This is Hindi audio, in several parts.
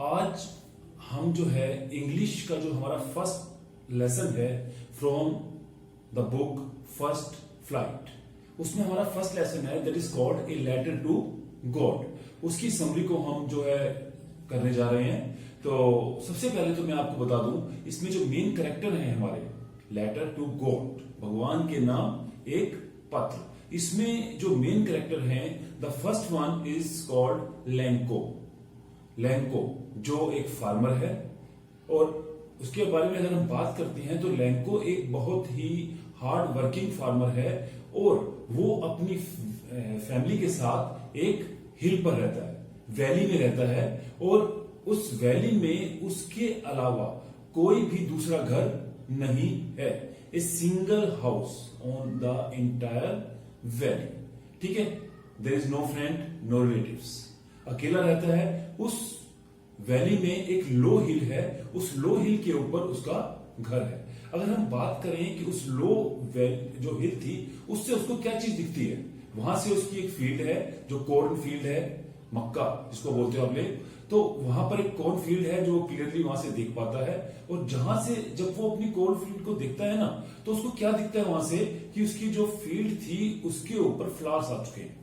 आज हम जो है इंग्लिश का जो हमारा फर्स्ट लेसन है from the book first flight, उसमें हमारा फर्स्ट लेसन है that is called a letter to God. उसकी समरी को हम जो है करने जा रहे हैं। तो सबसे पहले तो मैं आपको बता दूं, इसमें जो मेन कैरेक्टर है हमारे लेटर टू गॉड, भगवान के नाम एक पत्र, इसमें जो मेन कैरेक्टर हैं the first one is called Lanco. Lanco जो एक फार्मर है, और उसके बारे में अगर हम बात करते हैं तो लैंको एक बहुत ही हार्ड वर्किंग फार्मर है, और वो अपनी फैमिली के साथ एक हिल पर रहता है, वैली में रहता है, और उस वैली में उसके अलावा कोई भी दूसरा घर नहीं है। A single house on the entire valley, ठीक है। There is no friend no relatives, अकेला रहता है। उस वैली में एक लो हिल है, उस लो हिल के ऊपर उसका घर है। अगर हम बात करें कि उस लो जो हिल थी उससे उसको क्या चीज दिखती है, वहां से उसकी एक फील्ड है जो कॉर्न फील्ड है, मक्का जिसको बोलते हो आप लोग, तो वहां पर एक कॉर्न फील्ड है जो क्लियरली वहां से देख पाता है। और जहां से जब वो अपनी कॉर्न फील्ड को देखता है ना, तो उसको क्या दिखता है वहां से कि उसकी जो फील्ड थी उसके ऊपर फ्लावर्स आ चुके हैं।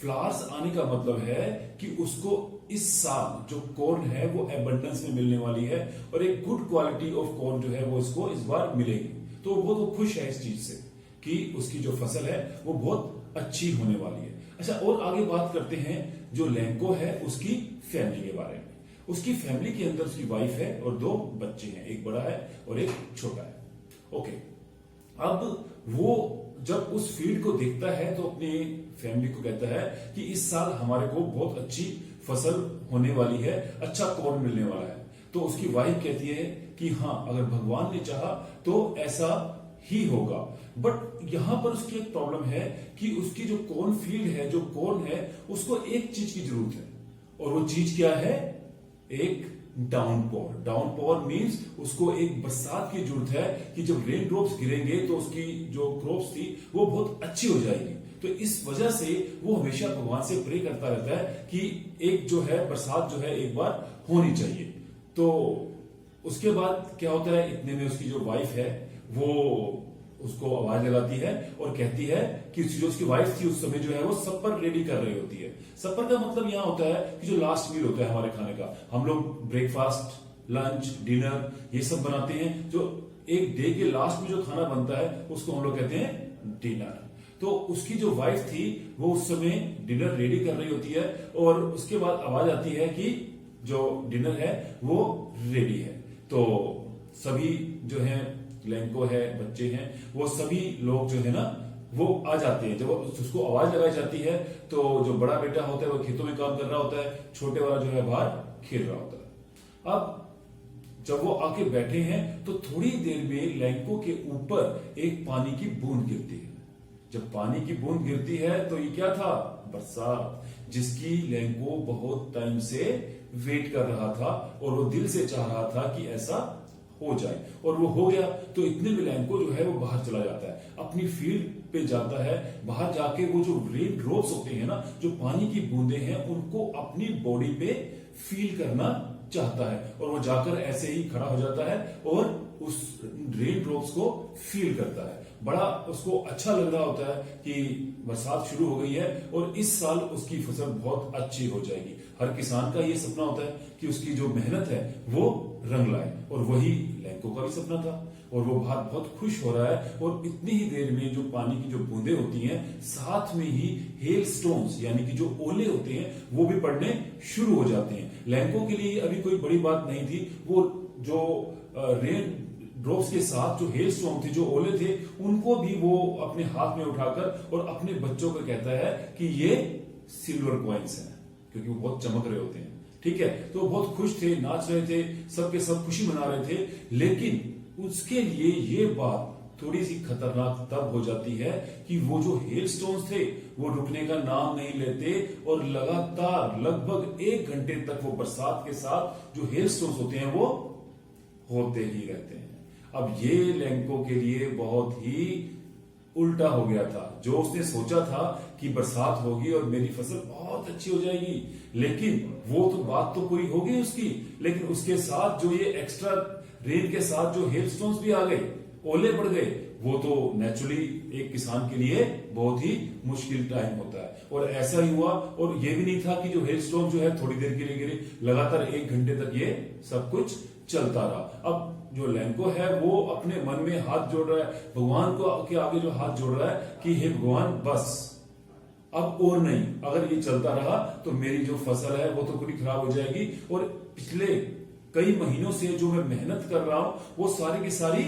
फ्लावर्स आने का मतलब है कि उसको इस साल जो कॉर्न है वो एबंडेंस में मिलने वाली है, और एक गुड क्वालिटी ऑफ कॉर्न जो है वो इसको इस बार मिलेगी। तो वो खुश है इस चीज से कि उसकी जो फसल है वो बहुत अच्छी होने वाली है। अच्छा, और आगे बात करते हैं जो लैंको है उसकी फैमिली के बारे में। उसकी फैमिली के अंदर उसकी वाइफ है और 2 बच्चे हैं, एक बड़ा है और एक छोटा है। ओके, अब वो जब उस फील्ड को देखता है तो अपनी फैमिली को कहता है कि इस साल हमारे को बहुत अच्छी फसल होने वाली है, अच्छा कॉर्न मिलने वाला है। तो उसकी वाइफ कहती है कि हाँ, अगर भगवान ने चाहा तो ऐसा ही होगा। बट यहां पर उसकी एक प्रॉब्लम है कि उसकी जो कॉर्न फील्ड है, जो कॉर्न है, उसको एक चीज की जरूरत है, और वो चीज क्या है? एक डाउनपोर। डाउनपोर मींस उसको एक बरसात की जरूरत है कि जब रेन ड्रॉप्स गिरेंगे तो उसकी जो क्रॉप्स थी वो बहुत अच्छी हो जाएगी। तो इस वजह से वो हमेशा भगवान से प्रे करता रहता है कि एक जो है बरसात जो है एक बार होनी चाहिए। तो उसके बाद क्या होता है, इतने में उसकी जो वाइफ है वो उसको आवाज लगाती है और कहती है कि जो उसकी वाइफ थी उस समय जो है वो सपर रेडी कर रही होती है। सपर का मतलब यहां होता है कि जो लास्ट मील होता है हमारे खाने का, हम लोग ब्रेकफास्ट, लंच, डिनर ये सब बनाते हैं। जो एक डे के लास्ट में जो खाना बनता है उसको हम लोग कहते हैं डिनर। तो उसकी जो वाइफ थी वो उस समय डिनर रेडी कर रही होती है, और उसके बाद आवाज आती है कि जो डिनर है वो रेडी है। तो सभी जो है, लैंको है, बच्चे हैं, वो सभी लोग जो है ना वो आ जाते हैं। जब उसको आवाज लगाई जाती है तो जो बड़ा बेटा होता है वो खेतों में काम कर रहा होता है, छोटे वाला जो है बाहर खेल रहा होता है। अब जब वो आके बैठे हैं तो थोड़ी देर में लैंको के ऊपर एक पानी की बूंद गिरती है। जब पानी की बूंद गिरती है तो ये क्या था? बरसात, जिसकी लैंको बहुत टाइम से वेट कर रहा था, और वो दिल से चाह रहा था कि ऐसा हो जाए, और वो हो गया। तो इतने में लैंको जो है वो बाहर चला जाता है, अपनी फील्ड पे जाता है। बाहर जाके वो जो रेन ड्रॉप्स होते हैं ना, जो पानी की बूंदे हैं, उनको अपनी बॉडी पे फील करना चाहता है, और वो जाकर ऐसे ही खड़ा हो जाता है और उस रेन ड्रॉप्स को फील करता है। बड़ा उसको अच्छा लग रहा होता है कि बरसात शुरू हो गई है और इस साल उसकी फसल बहुत अच्छी हो जाएगी। हर किसान का ये सपना होता है कि उसकी जो मेहनत है वो रंग लाए, और वही लैंको का भी सपना था। और वो बहुत खुश हो रहा है, और इतनी ही देर में जो पानी की जो बूंदें होती हैं, साथ में ही हेल स्टोन्स यानी कि जो ओले होते हैं वो भी पड़ने शुरू हो जाते हैं। लैंको के लिए अभी कोई बड़ी बात नहीं थी, वो जो रेन ड्रॉप्स के साथ जो हेल स्टोन थे, जो ओले थे, उनको भी वो अपने हाथ में उठाकर और अपने बच्चों को कहता है कि ये सिल्वर कॉइन्स हैं, क्योंकि वो बहुत चमक रहे होते हैं। ठीक है, तो बहुत खुश थे, नाच रहे थे, सबके सब खुशी मना रहे थे। लेकिन उसके लिए ये बात थोड़ी सी खतरनाक तब हो जाती है कि वो जो हेल स्टोन्स थे वो रुकने का नाम नहीं लेते, और लगातार लगभग 1 घंटे तक वो बरसात के साथ जो हेल स्टोन्स होते हैं वो होते ही रहते हैं। अब ये लैंको के लिए बहुत ही उल्टा हो गया था। जो उसने सोचा था कि कि बरसात होगी और मेरी फसल बहुत अच्छी हो जाएगी, लेकिन वो तो बात तो पूरी होगी उसकी, लेकिन उसके साथ जो ये एक्स्ट्रा रेन के साथ जो हेल स्टोन्स भी आ गए, ओले पड़ गए, वो तो नेचुरली एक किसान के लिए बहुत ही मुश्किल टाइम होता है। और ऐसा ही हुआ, और ये भी नहीं था कि जो हेल स्टोन जो है थोड़ी देर के लिए गिरे, लगातार 1 घंटे तक ये सब कुछ चलता रहा। अब जो लैंको है वो अपने मन में हाथ जोड़ रहा है, भगवान को के आगे जो हाथ जोड़ रहा है कि हे भगवान बस अब और नहीं, अगर ये चलता रहा तो मेरी जो फसल है वो तो पूरी खराब हो जाएगी, और पिछले कई महीनों से जो मैं मेहनत कर रहा हूं वो सारी की सारी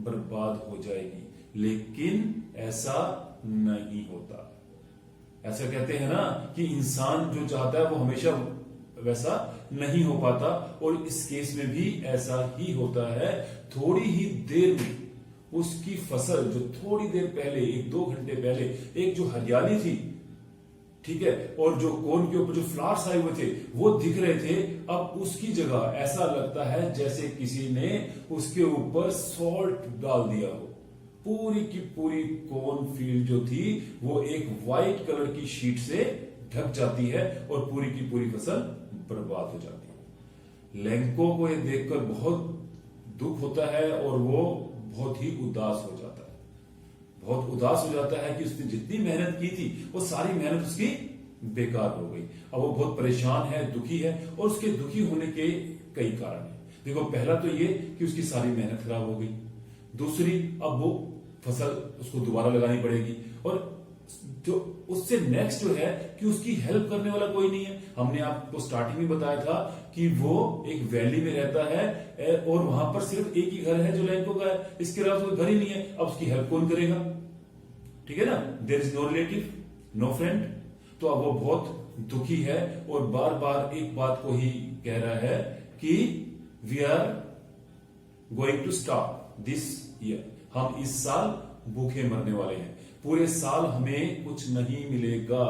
बर्बाद हो जाएगी। लेकिन ऐसा नहीं होता। ऐसा कहते हैं ना कि इंसान जो चाहता है वो हमेशा वैसा नहीं हो पाता, और इस केस में भी ऐसा ही होता है। थोड़ी ही देर में उसकी फसल जो थोड़ी देर पहले 1-2 घंटे पहले एक जो हरियाली थी, ठीक है, और जो कोन के ऊपर जो फ्लावर्स आए हुए थे वो दिख रहे थे, अब उसकी जगह ऐसा लगता है जैसे किसी ने उसके ऊपर सॉल्ट डाल दिया हो। पूरी की पूरी कॉर्न फील्ड जो थी वो एक व्हाइट कलर की शीट से ढक जाती है और पूरी की पूरी फसल बर्बाद हो जाती है। लैंको को ये देखकर बहुत दुख होता है और वो बहुत ही उदास हो जाता है। बहुत उदास हो जाता है कि उसने जितनी मेहनत की थी वो सारी मेहनत उसकी बेकार हो गई। अब वो बहुत परेशान है, दुखी है, और उसके दुखी होने के कई कारण हैं। देखो, पहला तो ये कि उसकी सारी मेहनत खराब हो गई। दूसरी, अब वो फसल उसको दोबारा लगानी पड़ेगी, और जो उससे नेक्स्ट जो है कि उसकी हेल्प करने वाला कोई नहीं है। हमने आपको स्टार्टिंग में बताया था कि वो एक वैली में रहता है और वहां पर सिर्फ एक ही घर है जो लैंको का है, इसके अलावा कोई घर ही नहीं है। अब उसकी हेल्प कौन करेगा? ठीक है ना, there is no relative, no friend. तो अब वो बहुत दुखी है और बार बार एक बात को ही कह रहा है कि we are going to stop this year, हम इस साल भूखे मरने वाले हैं, पूरे साल हमें कुछ नहीं मिलेगा।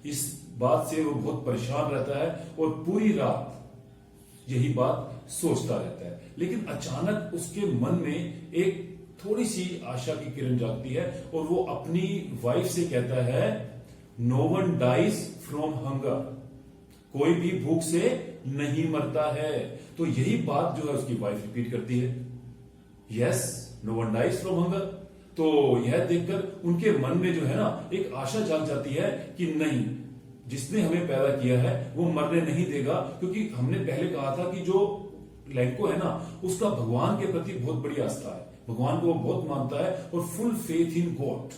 इस बात से वो बहुत परेशान रहता है और पूरी रात यही बात सोचता रहता है। लेकिन अचानक उसके मन में एक थोड़ी सी आशा की किरण जागती है और वो अपनी वाइफ से कहता है, no one dies from hunger, कोई भी भूख से नहीं मरता है। तो यही बात जो है उसकी वाइफ रिपीट करती है, yes, no one dies from hunger. तो यह देखकर उनके मन में जो है ना एक आशा जाग जाती है कि नहीं, जिसने हमें पैदा किया है वो मरने नहीं देगा, क्योंकि हमने पहले कहा था कि जो लैंको है ना उसका भगवान के प्रति बहुत बड़ी आस्था है, भगवान को वो बहुत मानता है और फुल फेथ इन गॉड।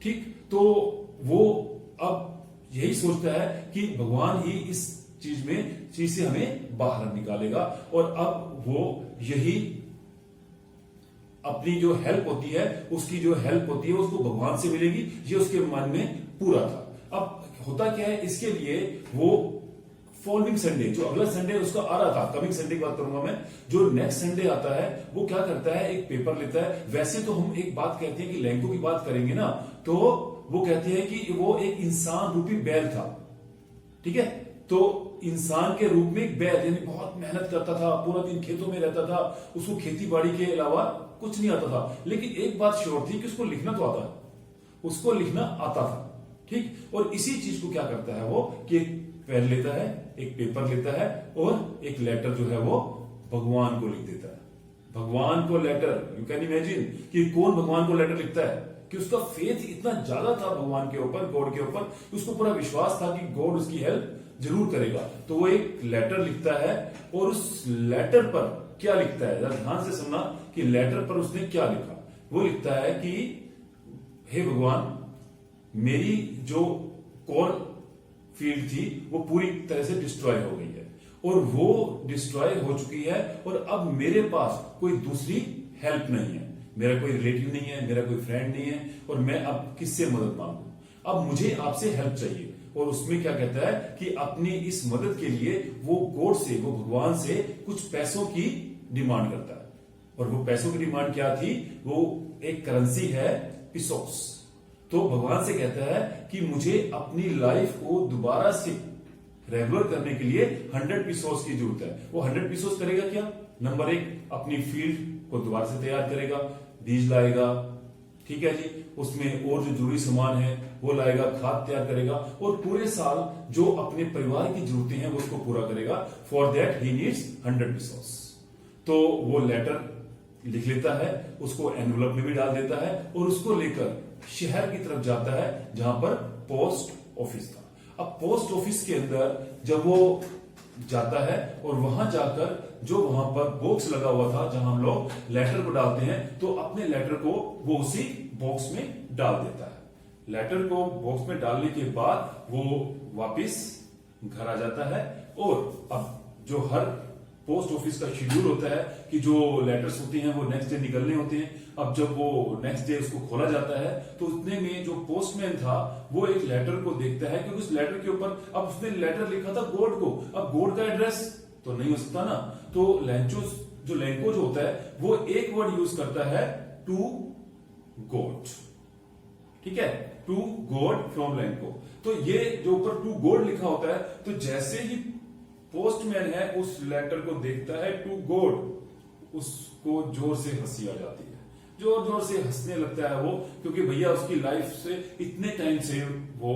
ठीक, तो वो अब यही सोचता है कि भगवान ही इस चीज से हमें बाहर निकालेगा, और अब वो यही अपनी जो हेल्प होती है, उसकी जो हेल्प होती है उसको भगवान से मिलेगी, ये उसके मन में पूरा था। अब होता क्या है, इसके लिए वो फॉलोइंग संडे, जो अगला संडे उसका आ रहा था, कमिंग संडे की बात करूंगा मैं, जो नेक्स्ट संडे आता है वो क्या करता है, एक पेपर लेता है। वैसे तो हम एक बात कहते हैं कि लैंको की बात करेंगे ना, तो वो कहते हैं कि वो एक इंसान रूपी बैल था। ठीक है, तो इंसान के रूप में एक बैल, यानी बहुत मेहनत करता था, पूरा दिन खेतों में रहता था, उसको खेती बाड़ी के अलावा कुछ नहीं आता था। लेकिन एक बात श्योर थी कि उसको लिखना तो आता है, उसको लिखना आता था। ठीक, और इसी चीज को क्या करता है वो कि एक पेन लेता है, एक पेपर लेता है और एक लेटर जो है वो भगवान को लिख देता है। भगवान को लेटर, यू कैन इमेजिन कि कौन भगवान को लेटर लिखता है, कि उसका फेथ इतना ज्यादा था भगवान के ऊपर, गॉड के ऊपर, उसको पूरा विश्वास था कि गॉड उसकी हेल्प जरूर करेगा। तो वो एक लेटर लिखता है, और उस लेटर पर क्या लिखता है, जरा ध्यान से सुनना कि लेटर पर उसने क्या लिखा। वो लिखता है कि हे भगवान, मेरी जो कॉर्न फील्ड थी वो पूरी तरह से डिस्ट्रॉय हो गई है, और वो डिस्ट्रॉय हो चुकी है, और अब मेरे पास कोई दूसरी हेल्प नहीं है, मेरा कोई रिलेटिव नहीं है, मेरा कोई फ्रेंड नहीं है, और मैं अब किससे मदद मांगू, अब मुझे आपसे हेल्प चाहिए। और उसमें क्या कहता है कि अपनी इस मदद के लिए वो गॉड से, वो भगवान से कुछ पैसों की डिमांड करता है। और वो पैसों की डिमांड क्या थी, वो एक करेंसी है, पिसोस। तो भगवान से कहता है कि मुझे अपनी लाइफ को दोबारा से रेगुलर करने के लिए 100 पिसोस की जरूरत है। वो 100 पिसोस करेगा क्या? नंबर 1, अपनी फील्ड को दोबारा से तैयार करेगा, बीज लाएगा, ठीक है जी। उसमें और जो जरूरी सामान है वो लाएगा, खाद तैयार करेगा और पूरे साल जो अपने परिवार की जरूरतें हैं वो उसको पूरा करेगा। For that he needs 100 pesos। तो वो लेटर लिख लेता है, उसको एनवलप में भी डाल देता है और उसको लेकर शहर की तरफ जाता है जहां पर पोस्ट ऑफिस था। अब पोस्ट ऑफिस के अंदर जब वो जाता है और वहां जाकर जो वहां पर बॉक्स लगा हुआ था जहां हम लोग लेटर को डालते हैं, तो अपने लेटर को वो उसी बॉक्स में डाल देता है। लेटर को बॉक्स में डालने के बाद वो वापिस घर आ जाता है। और अब जो हर पोस्ट ऑफिस का शेड्यूल होता है कि जो लेटर्स होते हैं वो नेक्स्ट डे निकलने होते हैं। अब जब वो नेक्स्ट डे उसको खोला जाता है तो उतने में जो पोस्टमैन था वो एक लेटर को देखता है, क्योंकि उस लेटर के ऊपर अब उसने लेटर लिखा था गोड को। अब गोड का एड्रेस तो नहीं हो सकता ना, तो लेंको जो होता है वो एक वर्ड यूज करता है, टू गोड। ठीक है, टू गोड फ्रॉम लेंको। तो ये जो ऊपर टू गोड लिखा होता है, तो जैसे ही पोस्टमैन है उस लेटर को देखता है टू गोड, उसको जोर से हंसी आ जाती है, जोर जोर से हंसने लगता है वो, क्योंकि भैया उसकी लाइफ से इतने टाइम से वो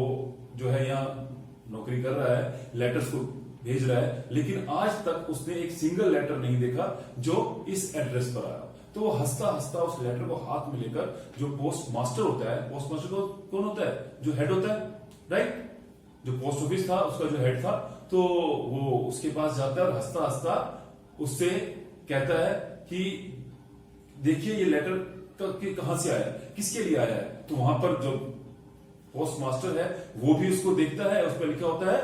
जो है यहाँ नौकरी कर रहा है, लेटर्स को भेज रहा है, लेकिन आज तक उसने एक सिंगल लेटर नहीं देखा जो इस एड्रेस पर आया। तो वो हंसता हंसता उस लेटर को हाथ में लेकर, जो पोस्ट मास्टर होता है, पोस्ट मास्टर को कौन होता है, जो हेड होता है, राइट, जो पोस्ट ऑफिस था उसका जो हेड था, तो वो उसके पास जाता है और हंसता हंसता उससे कहता है कि देखिए ये लेटर कहां से आया, किसके लिए आया है। तो वहां पर जो पोस्ट मास्टर है वो भी उसको देखता है, उस पर लिखा होता है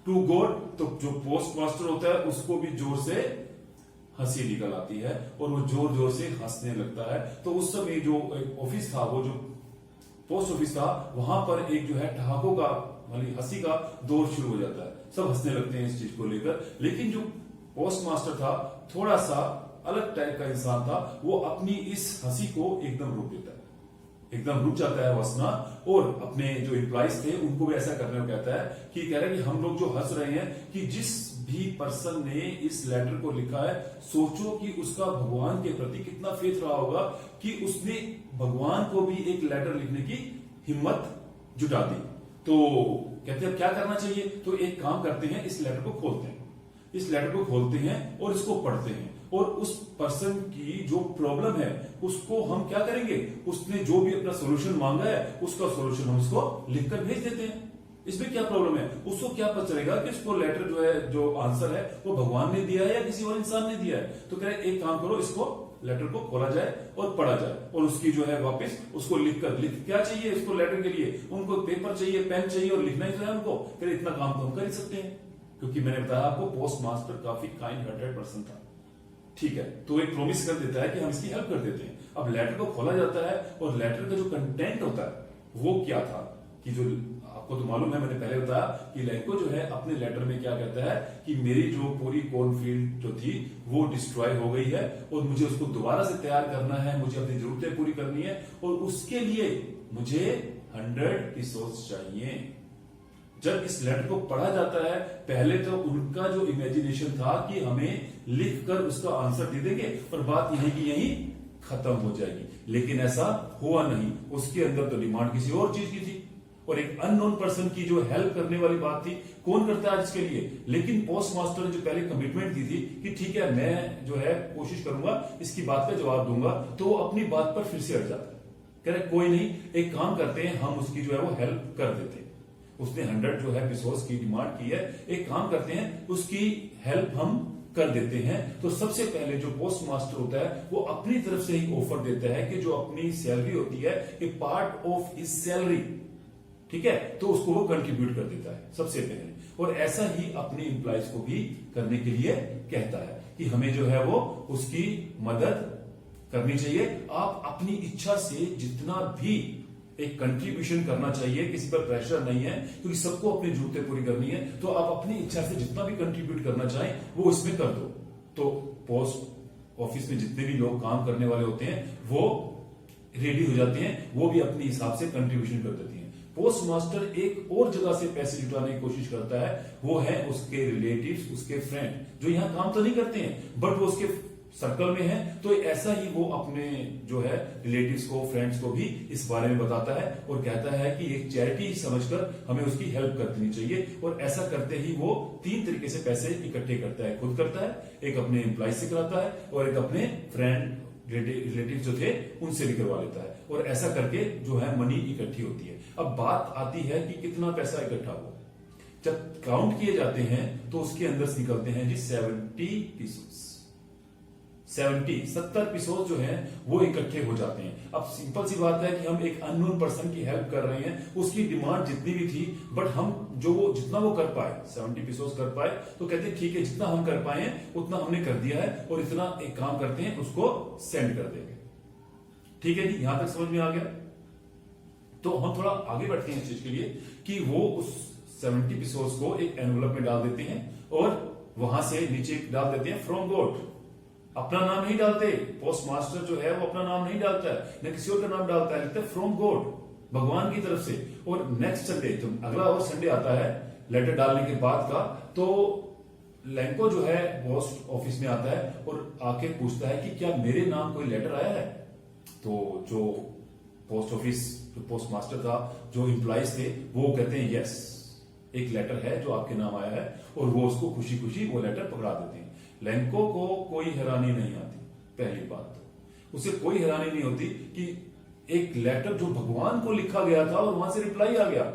टू गोड। तो जो पोस्ट मास्टर होता है उसको भी जोर से हंसी निकल आती है और वो जोर जोर से हंसने लगता है। तो उस समय जो ऑफिस था, वो जो पोस्ट ऑफिस था, वहां पर एक जो है ठहाकों का मतलब हंसी का दौर शुरू हो जाता है, सब हंसने लगते हैं इस चीज को लेकर। लेकिन जो पोस्ट मास्टर था थोड़ा सा अलग टाइप का इंसान था, वो अपनी इस हंसी को एकदम रोक देता है, एकदम रुक जाता है हंसना, और अपने जो एम्प्लॉइज थे उनको भी ऐसा करने को कहता है कि कह रहा है कि हम लोग जो हंस रहे हैं कि जिस भी पर्सन ने इस लेटर को लिखा है, सोचो कि उसका भगवान के प्रति कितना फेथ रहा होगा कि उसने भगवान को भी एक लेटर लिखने की हिम्मत जुटा दी। तो कहते हैं अब क्या करना चाहिए, तो एक काम करते हैं, इस लेटर को खोलते हैं, इस लेटर को खोलते हैं और इसको पढ़ते हैं, और उस पर्सन की जो प्रॉब्लम है उसको हम क्या करेंगे, उसने जो भी अपना सॉल्यूशन मांगा है उसका सॉल्यूशन हम उसको लिखकर भेज देते हैं। इसमें क्या प्रॉब्लम है, उसको क्या पता चलेगा कि उसको लेटर जो है, जो आंसर है वो भगवान ने दिया है या किसी और इंसान ने दिया है। तो कह रहे एक काम करो, इसको लेटर को खोला जाए और पढ़ा जाए, और उसकी जो है वापस उसको लिख क्या चाहिए उसको लेटर के लिए, उनको पेपर चाहिए, पेन चाहिए और लिखना ही तो है उनको। फिर इतना काम तो हम कर ही सकते हैं, क्योंकि मैंने बताया आपको पोस्ट मास्टर काफी काइंड हार्टेड पर्सन था। ठीक है, तो एक प्रॉमिस कर देता है कि हम इसकी हेल्प कर देते हैं। अब लेटर को खोला जाता है और लेटर का जो कंटेंट होता है वो क्या था, कि जो आपको तो मालूम है, मैंने पहले बताया कि लेंको जो है अपने लेटर में क्या कहता है कि मेरी जो पूरी कॉर्नफील्ड जो थी वो डिस्ट्रॉय हो गई है और मुझे उसको दोबारा से तैयार करना है, मुझे अपनी जरूरतें पूरी करनी है, और उसके लिए मुझे 100 pesos चाहिए। जब इस लेटर को पढ़ा जाता है, पहले तो उनका जो इमेजिनेशन था कि हमें लिखकर उसका आंसर दे देंगे और बात यहीं की यहीं खत्म हो जाएगी, लेकिन ऐसा हुआ नहीं। उसके अंदर तो डिमांड किसी और चीज की थी, और एक अननोन पर्सन की जो हेल्प करने वाली बात थी, कौन करता है इसके लिए। लेकिन पोस्ट मास्टर ने जो पहले कमिटमेंट दी थी कि ठीक है मैं जो है कोशिश करूंगा, इसकी बात का जवाब दूंगा, तो वो अपनी बात पर फिर से अड़ जाता है, कह रहे कोई नहीं, एक काम करते हैं, हम उसकी जो है वो हेल्प कर देते हैं। उसने 100 जो है pesos की डिमांड की है, एक काम करते हैं उसकी हेल्प हम कर देते हैं। तो सबसे पहले जो पोस्ट मास्टर होता है वो अपनी तरफ से ही ऑफर देता है कि जो अपनी सैलरी होती है, ए पार्ट ऑफ इस सैलरी, ठीक है, तो उसको वो कंट्रीब्यूट कर देता है सबसे पहले, और ऐसा ही अपने एम्प्लॉइज को भी करने के लिए कहता है कि हमें जो है वो उसकी मदद करनी चाहिए। आप अपनी इच्छा से जितना भी एक कंट्रीब्यूशन करना चाहिए, किसी पर प्रेशर नहीं है, क्योंकि सबको अपनी जरूरतें पूरी करनी है, तो आप अपनी इच्छा से जितना भी कंट्रीब्यूट करना चाहें वो इसमें कर दो। तो पोस्ट ऑफिस में जितने भी लोग काम करने वाले होते हैं वो रेडी हो जाते हैं, वो भी अपने हिसाब से कंट्रीब्यूशन कर देती हैं। पोस्ट मास्टर एक और जगह से पैसे जुटाने की कोशिश करता है, वो है उसके रिलेटिव्स, उसके फ्रेंड, जो यहाँ काम तो नहीं करते हैं बट वो उसके सर्कल में है, तो ऐसा ही वो अपने जो है रिलेटिव्स को, फ्रेंड्स को भी इस बारे में बताता है और कहता है कि एक चैरिटी समझकर हमें उसकी हेल्प कर देनी चाहिए। और ऐसा करते ही वो 3 तरीके से पैसे इकट्ठे करता है, खुद करता है, एक अपने एम्प्लॉय से कराता है और एक अपने फ्रेंड रिलेटिव जो थे उनसे भी करवा लेता है। और ऐसा करके जो है मनी इकट्ठी होती है। अब बात आती है कि कितना पैसा इकट्ठा हुआ। जब काउंट किए जाते हैं तो उसके अंदर से निकलते हैं जी 70 पीसोस। 70 पीसोस जो है वो इकट्ठे हो जाते हैं। अब सिंपल सी बात है कि हम एक अननोन पर्सन की हेल्प कर रहे हैं, उसकी डिमांड जितनी भी थी, बट हम जो वो जितना वो कर पाए 70 पीसोस कर पाए, तो कहते हैं ठीक है जितना हम कर पाए उतना हमने कर दिया है और इतना एक काम करते हैं उसको सेंड कर देंगे। ठीक है जी, यहां तक समझ में आ गया। तो हम थोड़ा आगे बढ़ते हैं इस चीज के लिए कि वो उस 70 पीसोस को एक एनवलप में डाल देते हैं और वहां से नीचे डाल देते हैं फ्रॉम गॉड। अपना नाम नहीं डालते, पोस्ट मास्टर जो है वो अपना नाम नहीं डालता है, न किसी और का नाम डालता है, लिखते फ्रॉम गॉड, भगवान की तरफ से। और नेक्स्ट संडे जब अगला और संडे आता है लेटर डालने के बाद का, तो लैंको जो है पोस्ट ऑफिस में आता है और आके पूछता है कि क्या मेरे नाम कोई लेटर आया है। तो जो पोस्ट ऑफिस जो पोस्ट मास्टर था, जो एम्प्लॉइज थे, वो कहते हैं यस, एक लेटर है जो आपके नाम आया है, और वो उसको खुशी खुशी वो लेटर पकड़ा देते हैं। लैंको को कोई हैरानी नहीं आती। पहली बात तो उसे कोई हैरानी नहीं होती कि एक लेटर जो भगवान को लिखा गया था और वहां से रिप्लाई आ गया,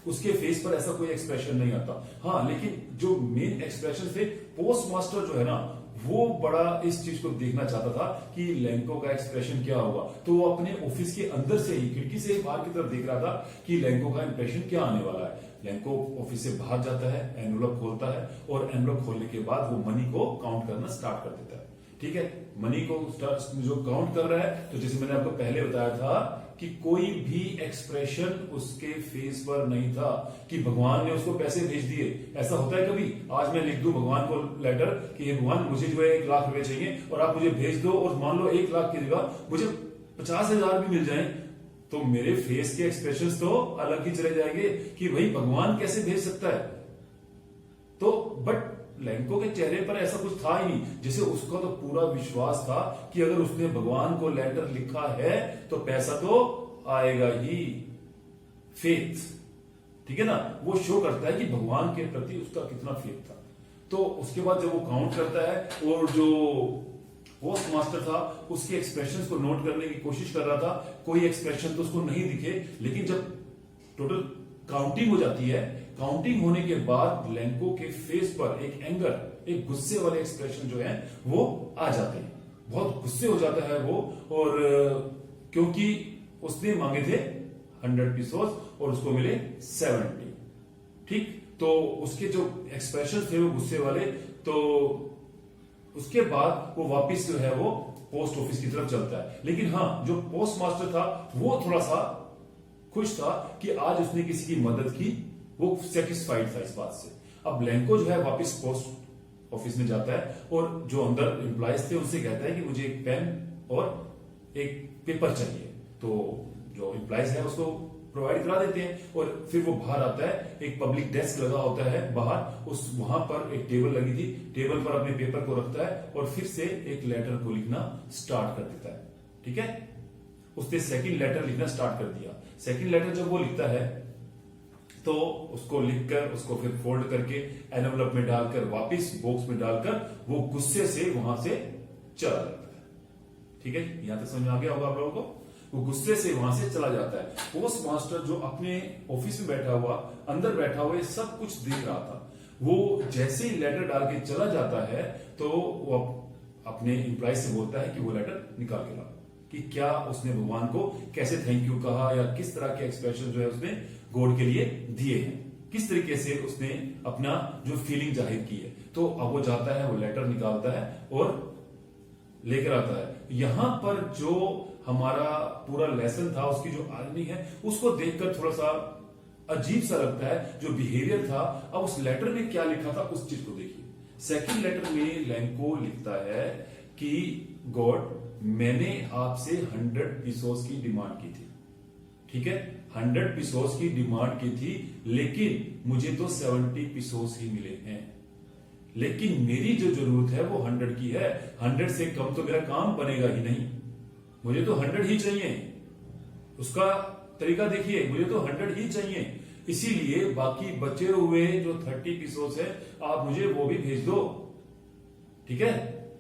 उसके फेस पर ऐसा कोई एक्सप्रेशन नहीं आता। हाँ, लेकिन जो मेन एक्सप्रेशन थे, पोस्ट मास्टर जो है ना वो बड़ा इस चीज को देखना चाहता था कि लैंको का एक्सप्रेशन क्या होगा। तो वो अपने ऑफिस के अंदर से ही, खिड़की से ही बाहर की तरफ देख रहा था कि लैंको का इंप्रेशन क्या आने वाला है। लैंको ऑफिस से बाहर जाता है, एनवलप खोलता है और एनवलप खोलने के बाद वो मनी को काउंट करना स्टार्ट कर देता है। ठीक है, मनी को जो काउंट कर रहा है, तो जैसे मैंने आपको पहले बताया था कि कोई भी एक्सप्रेशन उसके फेस पर नहीं था कि भगवान ने उसको पैसे भेज दिए। ऐसा होता है कभी, आज मैं लिख दूं भगवान को लेटर कि हे भगवान मुझे जो है 1 लाख रुपए चाहिए और आप मुझे भेज दो, और मान लो 1 लाख की जगह मुझे 50,000 भी मिल जाए, तो मेरे फेस के एक्सप्रेशंस तो अलग ही चले जाएंगे कि भाई भगवान कैसे भेज सकता है। तो बट लैंको के चेहरे पर ऐसा कुछ था ही नहीं, जैसे उसका तो पूरा विश्वास था कि अगर उसने भगवान को लेटर लिखा है तो पैसा तो आएगा ही। फेथ, ठीक है ना, वो शो करता है कि भगवान के प्रति उसका कितना फेथ था। तो उसके बाद जब वो काउंट करता है और जो पोस्ट मास्टर था उसके एक्सप्रेशंस को नोट करने की कोशिश कर रहा था, कोई एक्सप्रेशन तो उसको नहीं दिखे, लेकिन जब टोटल काउंटिंग हो जाती है, काउंटिंग होने के बाद लैंको के फेस पर एक एंगर, एक गुस्से वाले एक्सप्रेशन जो है वो आ जाते हैं। बहुत गुस्से हो जाता है वो, और क्योंकि उसने मांगे थे 100 पीसोस और उसको मिले 70। ठीक, तो उसके जो एक्सप्रेशन थे वो गुस्से वाले। तो उसके बाद वो वापिस जो है वो पोस्ट ऑफिस की तरफ चलता है। लेकिन हाँ, जो पोस्ट मास्टर था वो थोड़ा सा खुश था कि आज उसने किसी की मदद की, वो सेटिस्फाइड था इस बात से। अब लैंको जो है वापस पोस्ट ऑफिस में जाता है और जो अंदर एम्प्लॉयज थे उनसे कहता है कि मुझे एक पेन और एक पेपर चाहिए। तो जो एम्प्लॉयज है उसको प्रोवाइड करा देते हैं और फिर वो बाहर आता है। एक पब्लिक डेस्क लगा होता है बाहर, उस वहां पर एक टेबल लगी थी, टेबल पर अपने पेपर को रखता है और फिर से एक लेटर को लिखना स्टार्ट कर देता है। ठीक है, उसने सेकंड लेटर लिखना स्टार्ट कर दिया। सेकंड लेटर जब वो लिखता है तो उसको लिखकर उसको फिर फोल्ड करके एनवलप में डालकर वापस बॉक्स में डालकर वो गुस्से से वहां से चला जाता है। ठीक है, यहां तक समझ में आ गया होगा आप लोगों को। वो गुस्से से वहां से चला जाता है। पोस्ट मास्टर जो अपने ऑफिस में बैठा हुआ, अंदर बैठा हुआ, ये सब कुछ देख रहा था। वो जैसे ही लेटर डाल के चला जाता है तो वो अपने एम्प्लॉय से बोलता है कि वो लेटर निकाल के लाओ, कि क्या उसने भगवान को कैसे थैंक यू कहा या किस तरह के एक्सप्रेशन जो है उसने गॉड के लिए दिए हैं, किस तरीके से उसने अपना जो फीलिंग जाहिर की है। तो अब वो जाता है, वो लेटर निकालता है और लेकर आता है। यहां पर जो हमारा पूरा लेसन था, उसकी जो आर्मी है, उसको देखकर थोड़ा सा अजीब सा लगता है जो बिहेवियर था। अब उस लेटर में क्या लिखा था उस चीज को देखिए। सेकंड लेटर में लैंको लिखता है कि गॉड, मैंने आपसे 100 पीसोस की डिमांड की थी। ठीक है, 100 पीसोस की डिमांड की थी, लेकिन मुझे तो 70 पीसोस ही मिले हैं। लेकिन मेरी जो जरूरत है वो 100 की है। 100 से कम तो मेरा काम बनेगा ही नहीं, मुझे तो 100 ही चाहिए। उसका तरीका देखिए, मुझे तो 100 ही चाहिए। इसीलिए बाकी बचे हुए जो 30 पीसोस है आप मुझे वो भी भेज दो, ठीक है,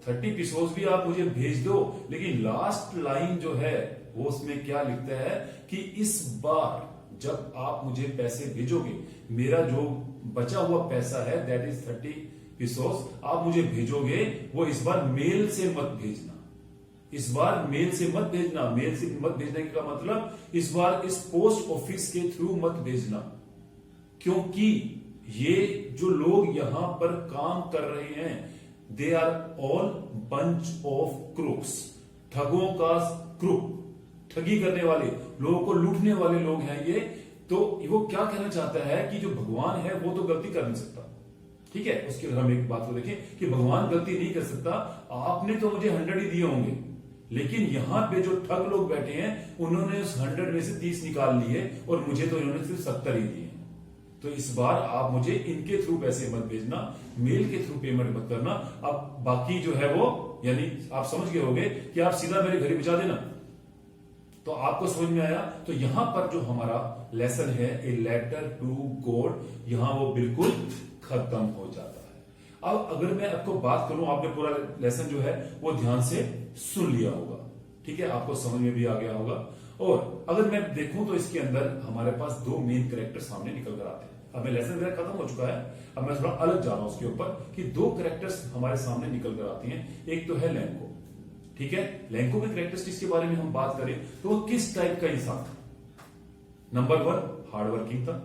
30 पीसोस भी आप मुझे भेज दो। लेकिन लास्ट लाइन जो है वो उसमें क्या लिखता है कि इस बार जब आप मुझे पैसे भेजोगे, मेरा जो बचा हुआ पैसा है दैट इज 30 पीसोस आप मुझे भेजोगे, वो इस बार मेल से मत भेजना। इस बार मेल से मत भेजना। मेल से मत भेजने का मतलब इस बार इस पोस्ट ऑफिस के थ्रू मत भेजना, क्योंकि ये जो लोग यहां पर काम कर रहे हैं they are all bunch of crooks, ठगों का क्रूक, ठगी करने वाले, लोगों को लूटने वाले लोग हैं ये। तो वो क्या कहना चाहता है कि जो भगवान है वो तो गलती कर नहीं सकता, ठीक है। उसके हम एक बात को देखें कि भगवान गलती नहीं कर सकता। आपने तो मुझे 100 ही दिए होंगे, लेकिन यहां पे जो ठग लोग बैठे हैं उन्होंने उस 100 में से 30 निकाल लिए और मुझे तो इन्होंने सिर्फ 70 ही दिए। तो इस बार आप मुझे इनके थ्रू पैसे मत भेजना, मेल के थ्रू पेमेंट मत करना। अब बाकी जो है वो, यानी आप समझ गए होंगे कि आप सीधा मेरे घर ही पहुंचा देना। तो आपको समझ में आया। तो यहां पर जो हमारा लेसन है ए लेटर टू गॉड, यहां वो बिल्कुल खत्म हो जाता है। अब अगर मैं आपको बात करूं, आपने पूरा लेसन जो है वो ध्यान से सुन लिया होगा, ठीक है, आपको समझ में भी आ गया होगा। और अगर मैं देखूं तो इसके अंदर हमारे पास दो मेन कैरेक्टर सामने निकल कर आते हैं। अब मैं लेसन मेरा खत्म हो चुका है, अब मैं थोड़ा अलग जा रहा हूं उसके ऊपर कि दो कैरेक्टर्स हमारे सामने निकल कर आती हैं। एक तो है लैंको, ठीक है। लैंको के कैरेक्टरिस्टिक्स के बारे में हम बात करें तो वो किस टाइप का इंसान था। नंबर 1 हार्ड वर्किंग था,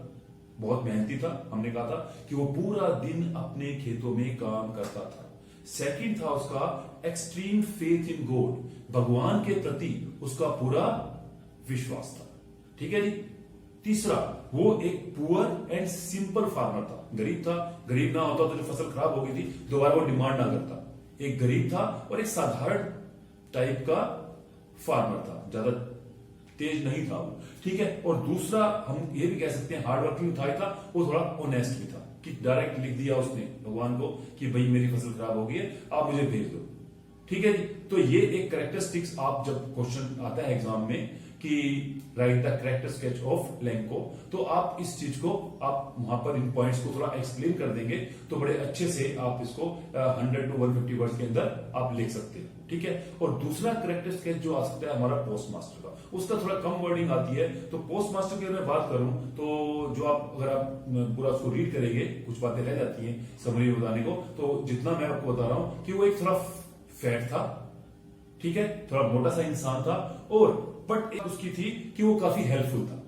बहुत मेहनती था। हमने कहा था कि वो पूरा दिन अपने खेतों में काम करता था। सेकंड था उसका एक्सट्रीम फेथ इन गॉड, भगवान के प्रति उसका पूरा विश्वास था, ठीक है जी। तीसरा, वो एक पुअर एंड सिंपल फार्मर था, गरीब था। गरीब ना होता तो जो फसल खराब हो गई थी दोबारा वो डिमांड ना करता। एक गरीब था और एक साधारण टाइप का फार्मर था, ज्यादा तेज नहीं था वो, ठीक है। और दूसरा हम ये भी कह सकते हैं हार्ड वर्किंग था, वो थोड़ा ऑनेस्ट भी था कि डायरेक्ट लिख दिया उसने भगवान को कि भाई मेरी फसल खराब हो गई है, आप मुझे भेज दो, ठीक है जी। तो ये एक कैरेक्टरिस्टिक्स, आप जब क्वेश्चन आता है एग्जाम में कि right the character sketch of Lanco, तो आप इस चीज को आप वहां पर इन पॉइंट्स को थोड़ा एक्सप्लेन कर देंगे तो बड़े अच्छे से आप इसको 100 to 150 वर्ड्स के अंदर आप लिख सकते हैं, ठीक है। और दूसरा कैरेक्टर स्केच जो आ सकता है हमारा पोस्ट मास्टर का, उसका थोड़ा कम वर्डिंग आती है। तो पोस्ट मास्टर की अगर मैं बात करूं तो जो आप अगर आप पूरा उसको रीड करेंगे कुछ बातें रह जाती हैं समरी में बताने को, तो जितना मैं आपको बता रहा हूं कि वो एक थोड़ा फैट था, ठीक है, थोड़ा मोटा सा इंसान था। और बट एक उसकी थी कि वो काफी हेल्पफुल था,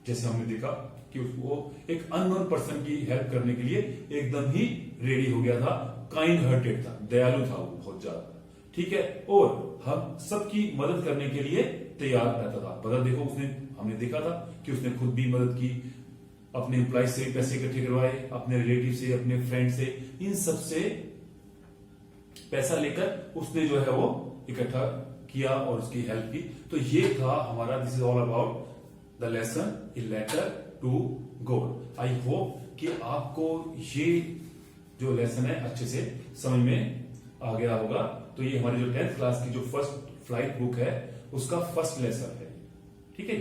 जैसे हमने देखा कि वो एक अननोन पर्सन की हेल्प करने के लिए एकदम ही रेडी हो गया था। काइंड हार्टेड था, दयालु था वो बहुत ज्यादा, ठीक है। और हम सबकी मदद करने के लिए तैयार रहता था। मदद देखो उसने, हमने देखा था कि उसने खुद भी मदद की, अपने एम्प्लॉय से पैसे इकट्ठे करवाए, अपने रिलेटिव से, अपने फ्रेंड से, इन सब से पैसा लेकर उसने जो है वो इकट्ठा किया और उसकी हेल्प की। तो ये था हमारा, this is all about the lesson a letter to God. I hope कि आपको ये जो लेसन है अच्छे से समझ में आ गया होगा। तो ये हमारी जो 10th क्लास की जो फर्स्ट फ्लाइट बुक है उसका फर्स्ट लेसन है, ठीक है।